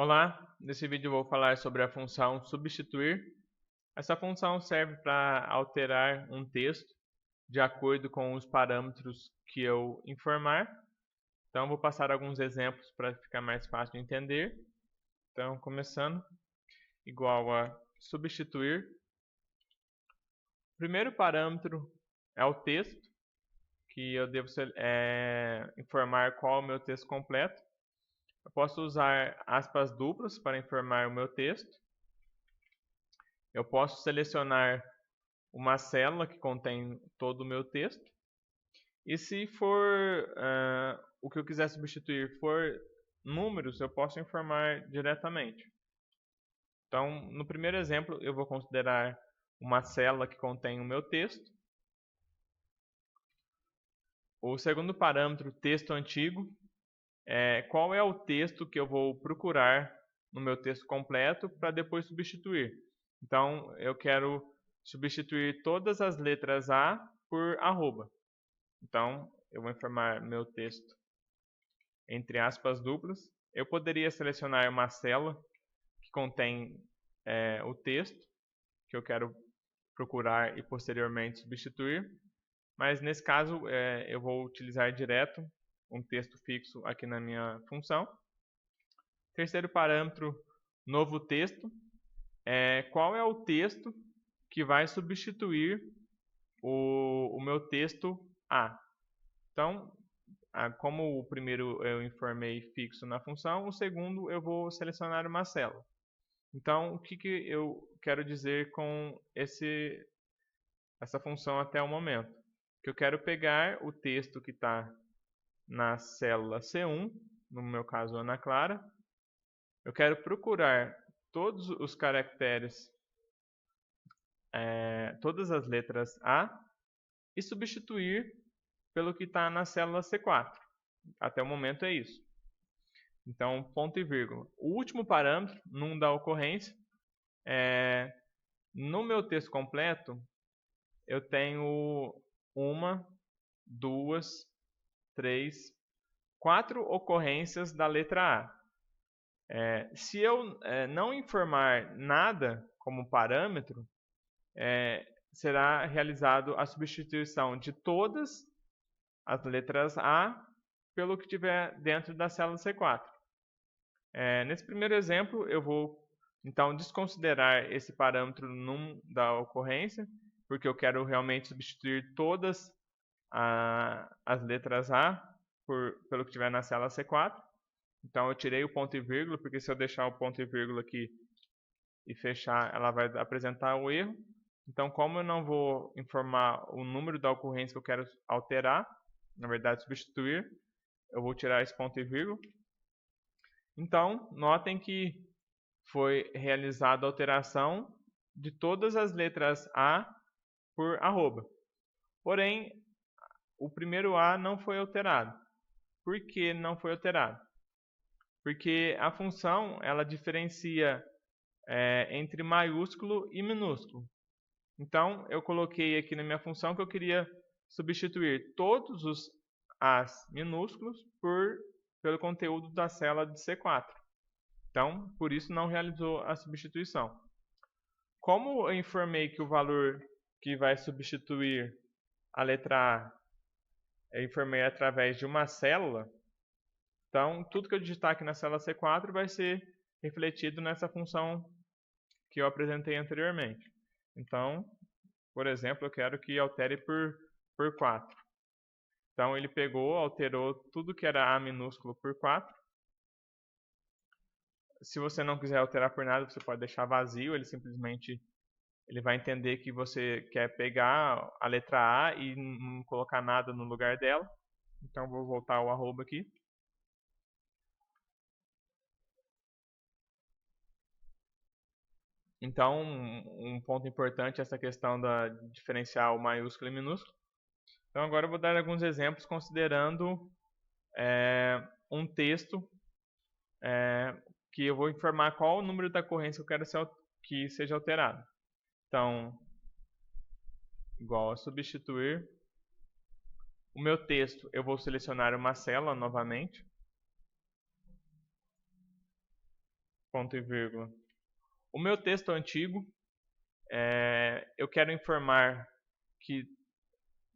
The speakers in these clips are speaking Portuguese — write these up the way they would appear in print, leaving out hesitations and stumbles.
Olá, nesse vídeo eu vou falar sobre a função substituir. Essa função serve para alterar um texto de acordo com os parâmetros que eu informar. Então, vou passar alguns exemplos para ficar mais fácil de entender. Então, começando, igual a substituir. O primeiro parâmetro é o texto, que eu devo informar qual é o meu texto completo. Eu posso usar aspas duplas para informar o meu texto. Eu posso selecionar uma célula que contém todo o meu texto. E se for o que eu quiser substituir for números, eu posso informar diretamente. Então, no primeiro exemplo, eu vou considerar uma célula que contém o meu texto. O segundo parâmetro, texto antigo, qual é o texto que eu vou procurar no meu texto completo para depois substituir. Então, eu quero substituir todas as letras A por arroba. Então, eu vou informar meu texto entre aspas duplas. Eu poderia selecionar uma célula que contém o texto que eu quero procurar e posteriormente substituir. Mas nesse caso, eu vou utilizar direto um texto fixo aqui na minha função. Terceiro parâmetro, novo texto. Qual é o texto que vai substituir o meu texto A? Então, como o primeiro eu informei fixo na função, o segundo eu vou selecionar uma célula. Então, o que eu quero dizer com essa função até o momento? Que eu quero pegar o texto que está na célula C1, no meu caso Ana Clara, eu quero procurar todos os caracteres, todas as letras A e substituir pelo que está na célula C4. Até o momento é isso. Então, ponto e vírgula. O último parâmetro, num da ocorrência, no meu texto completo, eu tenho 1, 2, 3, 4 ocorrências da letra A. Se eu não informar nada como parâmetro, será realizado a substituição de todas as letras A pelo que tiver dentro da célula C4. Nesse primeiro exemplo, eu vou então desconsiderar esse parâmetro num da ocorrência, porque eu quero realmente substituir todas as letras A pelo que tiver na célula C4. Então eu tirei o ponto e vírgula, porque se eu deixar o ponto e vírgula aqui e fechar, ela vai apresentar o erro. Então, como eu não vou informar o número da ocorrência que eu quero alterar, na verdade substituir, eu vou tirar esse ponto e vírgula. Então, notem que foi realizada a alteração de todas as letras A por arroba. Porém, o primeiro A não foi alterado. Por que não foi alterado? Porque a função ela diferencia entre maiúsculo e minúsculo. Então, eu coloquei aqui na minha função que eu queria substituir todos os A's minúsculos pelo conteúdo da célula de C4. Então, por isso não realizou a substituição. Como eu informei que o valor que vai substituir a letra A, eu informei através de uma célula, então tudo que eu digitar aqui na célula C4 vai ser refletido nessa função que eu apresentei anteriormente. Então, por exemplo, eu quero que altere por 4. Então ele pegou, alterou tudo que era A minúsculo por 4. Se você não quiser alterar por nada, você pode deixar vazio, ele vai entender que você quer pegar a letra A e não colocar nada no lugar dela. Então vou voltar ao arroba aqui. Então, um ponto importante é essa questão da diferenciar o maiúsculo e minúsculo. Então agora eu vou dar alguns exemplos considerando um texto que eu vou informar qual o número da ocorrência que eu quero que seja alterado. Então, igual a substituir. O meu texto, eu vou selecionar uma célula novamente. ponto e vírgula. O meu texto antigo, eu quero informar que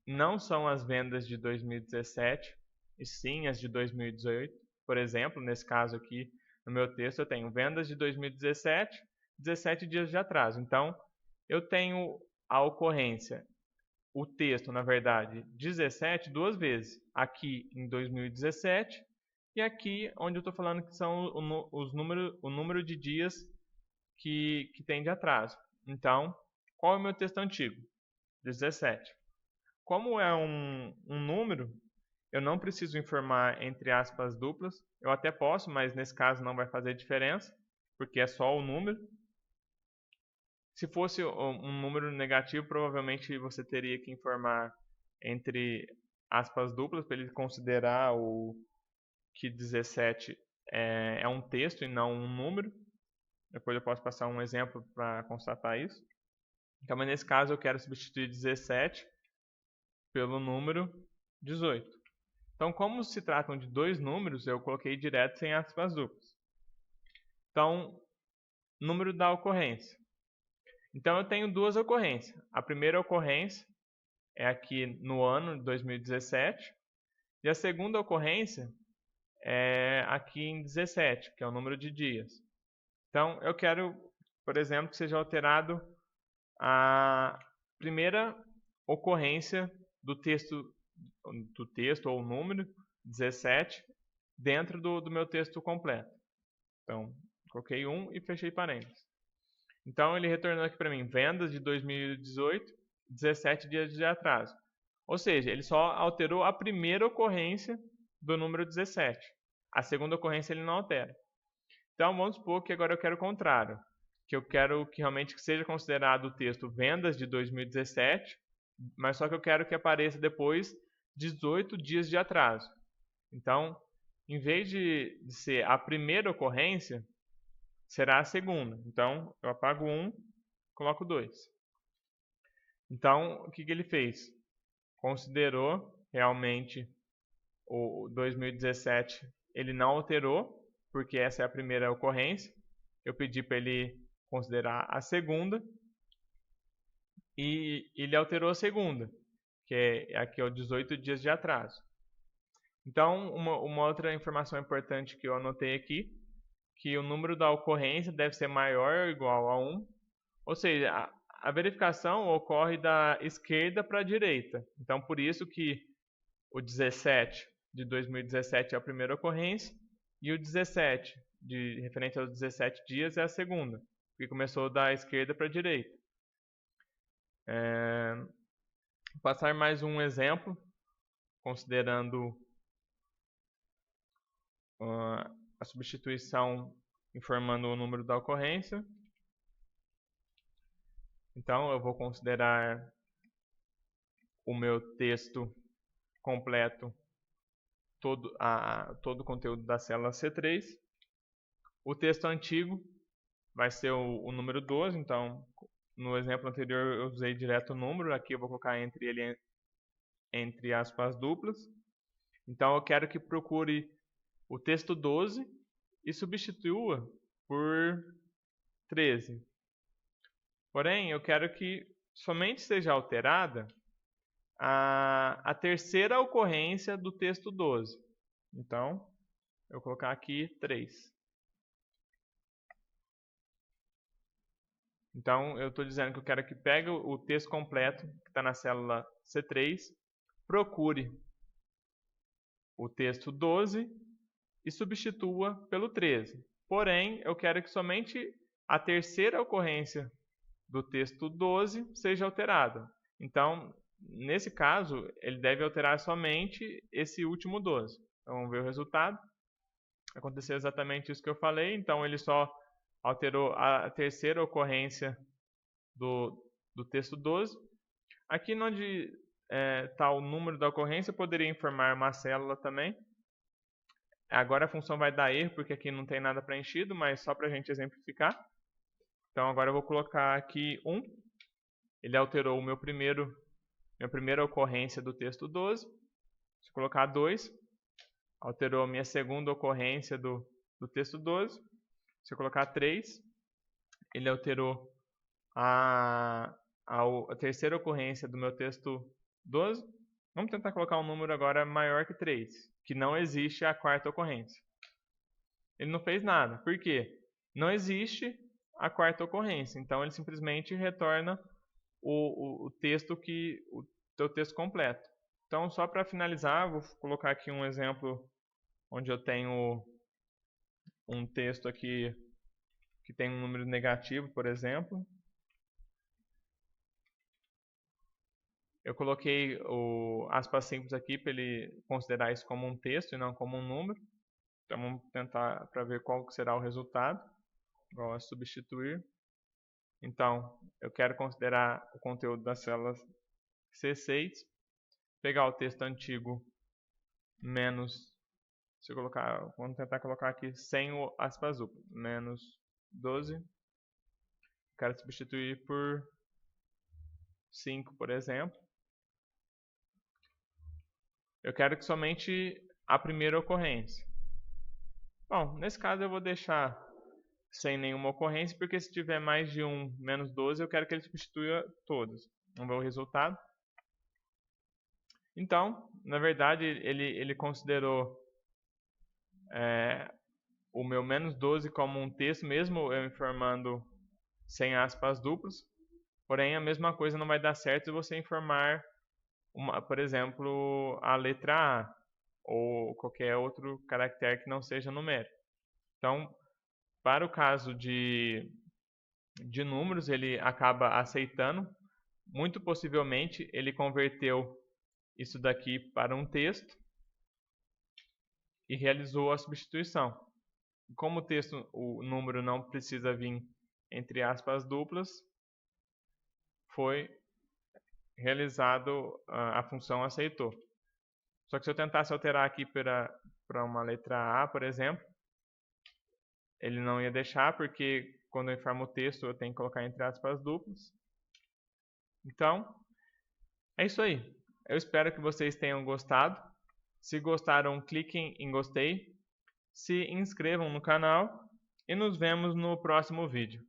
não são as vendas de 2017, e sim as de 2018. Por exemplo, nesse caso aqui, no meu texto, eu tenho vendas de 2017, 17 dias de atraso. Então, eu tenho a ocorrência, o texto, na verdade, 17 duas vezes. Aqui em 2017 e aqui onde eu estou falando que são o número de dias que tem de atraso. Então, qual é o meu texto antigo? 17. Como é um número, eu não preciso informar entre aspas duplas. Eu até posso, mas nesse caso não vai fazer diferença, porque é só o número. Se fosse um número negativo, provavelmente você teria que informar entre aspas duplas para ele considerar que 17 é um texto e não um número. Depois eu posso passar um exemplo para constatar isso. Então, mas nesse caso eu quero substituir 17 pelo número 18. Então, como se tratam de dois números, eu coloquei direto sem aspas duplas. Então, número da ocorrência. Então, eu tenho duas ocorrências. A primeira ocorrência é aqui no ano de 2017. E a segunda ocorrência é aqui em 17, que é o número de dias. Então, eu quero, por exemplo, que seja alterado a primeira ocorrência do texto ou número 17 dentro do meu texto completo. Então, coloquei 1 e fechei parênteses. Então, ele retornou aqui para mim, vendas de 2018, 17 dias de atraso. Ou seja, ele só alterou a primeira ocorrência do número 17. A segunda ocorrência ele não altera. Então, vamos supor que agora eu quero o contrário. Que eu quero que realmente seja considerado o texto vendas de 2017, mas só que eu quero que apareça depois 18 dias de atraso. Então, em vez de ser a primeira ocorrência, será a segunda. Então, eu apago 1, coloco 2. Então, o que ele fez? Considerou realmente o 2017, ele não alterou, porque essa é a primeira ocorrência. Eu pedi para ele considerar a segunda, e ele alterou a segunda, que é aqui 18 dias de atraso. Então, uma outra informação importante que eu anotei aqui, que o número da ocorrência deve ser maior ou igual a 1, ou seja, a verificação ocorre da esquerda para a direita. Então, por isso que o 17 de 2017 é a primeira ocorrência e o 17, referente aos 17 dias, é a segunda, que começou da esquerda para a direita. Vou passar mais um exemplo, considerando a substituição informando o número da ocorrência. Então, eu vou considerar o meu texto completo, todo o conteúdo da célula C3. O texto antigo vai ser o número 12, então no exemplo anterior eu usei direto o número, aqui eu vou colocar entre aspas duplas. Então eu quero que procure o texto 12 e substitua por 13. Porém, eu quero que somente seja alterada a terceira ocorrência do texto 12. Então, eu vou colocar aqui 3. Então, eu estou dizendo que eu quero que pegue o texto completo, que está na célula C3, procure o texto 12 e substitua pelo 13. Porém, eu quero que somente a terceira ocorrência do texto 12 seja alterada. Então, nesse caso, ele deve alterar somente esse último 12. Então, vamos ver o resultado. Aconteceu exatamente isso que eu falei, então ele só alterou a terceira ocorrência do texto 12. Aqui onde está o número da ocorrência, eu poderia informar uma célula também. Agora a função vai dar erro, porque aqui não tem nada preenchido, mas só para a gente exemplificar. Então agora eu vou colocar aqui 1. Ele alterou minha primeira ocorrência do texto 12. Se eu colocar 2, alterou a minha segunda ocorrência do texto 12. Se eu colocar 3, ele alterou a terceira ocorrência do meu texto 12. Vamos tentar colocar um número agora maior que 3, que não existe a quarta ocorrência. Ele não fez nada. Por quê? Não existe a quarta ocorrência. Então, ele simplesmente retorna o texto o teu texto completo. Então, só para finalizar, vou colocar aqui um exemplo onde eu tenho um texto aqui que tem um número negativo, por exemplo. Eu coloquei o aspas simples aqui para ele considerar isso como um texto e não como um número. Então vamos tentar para ver qual será o resultado. Igual a substituir. Então, eu quero considerar o conteúdo das células C6. Pegar o texto antigo menos, se eu colocar, vamos tentar colocar aqui sem o aspas duplas, menos 12. Quero substituir por 5, por exemplo. Eu quero que somente a primeira ocorrência. Bom, nesse caso eu vou deixar sem nenhuma ocorrência, porque se tiver mais de 1 menos 12, eu quero que ele substitua todos. Vamos ver o resultado. Então, na verdade, ele considerou o meu menos 12 como um texto, mesmo eu informando sem aspas duplas. Porém, a mesma coisa não vai dar certo se você informar, por exemplo, a letra A ou qualquer outro caractere que não seja numérico. Então, para o caso de números, ele acaba aceitando. Muito possivelmente, ele converteu isso daqui para um texto e realizou a substituição. Como o texto, o número não precisa vir entre aspas duplas, foi realizado, a função aceitou. Só que se eu tentasse alterar aqui para uma letra A, por exemplo, ele não ia deixar, porque quando eu informo o texto eu tenho que colocar entre aspas duplas. Então, é isso aí. Eu espero que vocês tenham gostado. Se gostaram, cliquem em gostei, se inscrevam no canal e nos vemos no próximo vídeo.